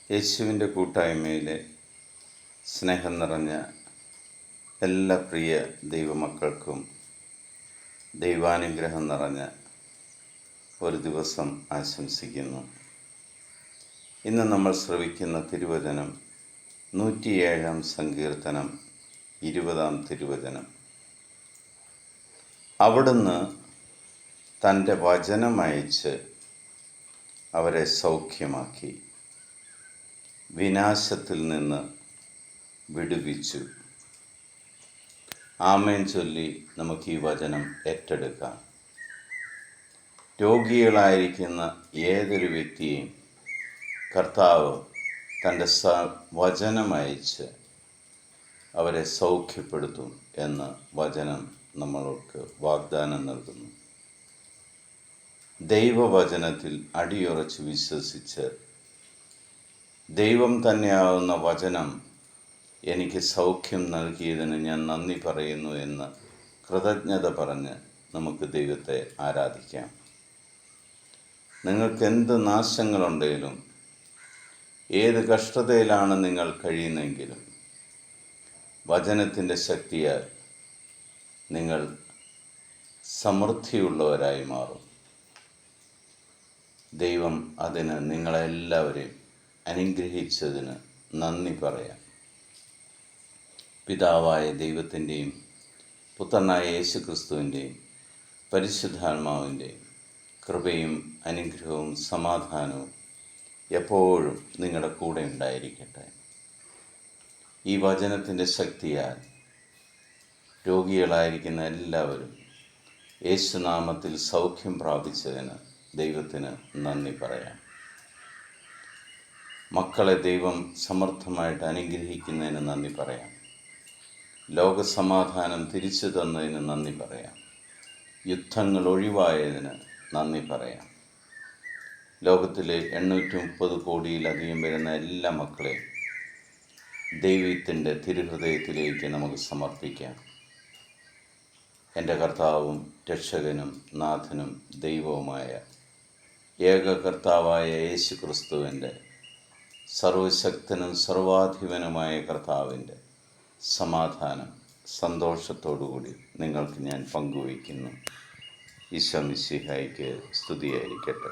യേശുവിൻ്റെ കൂട്ടായ്മയിലെ സ്നേഹം നിറഞ്ഞ എല്ലാ പ്രിയ ദൈവമക്കൾക്കും ദൈവാനുഗ്രഹം നിറഞ്ഞ ഒരു ദിവസം ആശംസിക്കുന്നു. ഇന്ന് നമ്മൾ ശ്രവിക്കുന്ന തിരുവചനം 107 സങ്കീർത്തനം 20 തിരുവചനം. അവിടുന്ന് തൻ്റെ വചനമയച്ച് അവരെ സൗഖ്യമാക്കി, വിനാശത്തിൽ നിന്ന് വിടുവിച്ചു. ആമേൻ ചൊല്ലി നമുക്ക് ഈ വചനം ഏറ്റെടുക്കാം. രോഗികളായിരിക്കുന്ന ഏതൊരു വ്യക്തിയെയും കർത്താവ് തൻ്റെ വചനമയച്ച് അവരെ സൗഖ്യപ്പെടുത്തും എന്ന് വചനം നമ്മൾക്ക് വാഗ്ദാനം നൽകുന്നു. ദൈവവചനത്തിൽ അടിയുറച്ച് വിശ്വസിച്ച് ദൈവം തന്നെയാവുന്ന വചനം എനിക്ക് സൗഖ്യം നൽകിയതിന് ഞാൻ നന്ദി പറയുന്നു എന്ന് കൃതജ്ഞത പറഞ്ഞ് നമുക്ക് ദൈവത്തെ ആരാധിക്കാം. നിങ്ങൾക്ക് എന്ത് നാശങ്ങളുണ്ടെങ്കിലും, ഏത് കഷ്ടതയിലാണ് നിങ്ങൾ കഴിയുന്നെങ്കിലും, വചനത്തിൻ്റെ ശക്തിയാൽ നിങ്ങൾ സമൃദ്ധിയുള്ളവരായി മാറും. ദൈവം അതിന് നിങ്ങളെല്ലാവരെയും അനുഗ്രഹിച്ചതിന് നന്ദി പറയാം. പിതാവായ ദൈവത്തിൻ്റെയും പുത്രനായ യേശു ക്രിസ്തുവിൻ്റെയും പരിശുദ്ധാത്മാവിൻ്റെയും കൃപയും അനുഗ്രഹവും സമാധാനവും എപ്പോഴും നിങ്ങളുടെ കൂടെ ഉണ്ടായിരിക്കട്ടെ. ഈ വചനത്തിൻ്റെ ശക്തിയാൽ രോഗികളായിരിക്കുന്ന എല്ലാവരും യേശുനാമത്തിൽ സൗഖ്യം പ്രാപിച്ചതിന് ദൈവത്തിന് നന്ദി പറയാം. മക്കളെ ദൈവം സമർത്ഥമായിട്ട് അനുഗ്രഹിക്കുന്നതിന് നന്ദി പറയാം. ലോകസമാധാനം തിരിച്ചു തന്നതിന് നന്ദി പറയാം. യുദ്ധങ്ങൾ ഒഴിവായതിന് നന്ദി പറയാം. ലോകത്തിലെ 830 കോടിയിലധികം വരുന്ന എല്ലാ മക്കളെയും ദൈവത്തിൻ്റെ തിരുഹൃദയത്തിലേക്ക് നമുക്ക് സമർപ്പിക്കാം. എൻ്റെ കർത്താവും രക്ഷകനും നാഥനും ദൈവവുമായ ഏക കർത്താവായ യേശു ക്രിസ്തുവിൻ്റെ സർവശക്തനും സർവാധിപനുമായ കർത്താവിൻ്റെ സമാധാനം സന്തോഷത്തോടുകൂടി നിങ്ങൾക്ക് ഞാൻ പങ്കുവയ്ക്കുന്നു. ഈശോ മിശിഹായ്ക്ക് സ്തുതിയായിരിക്കട്ടെ.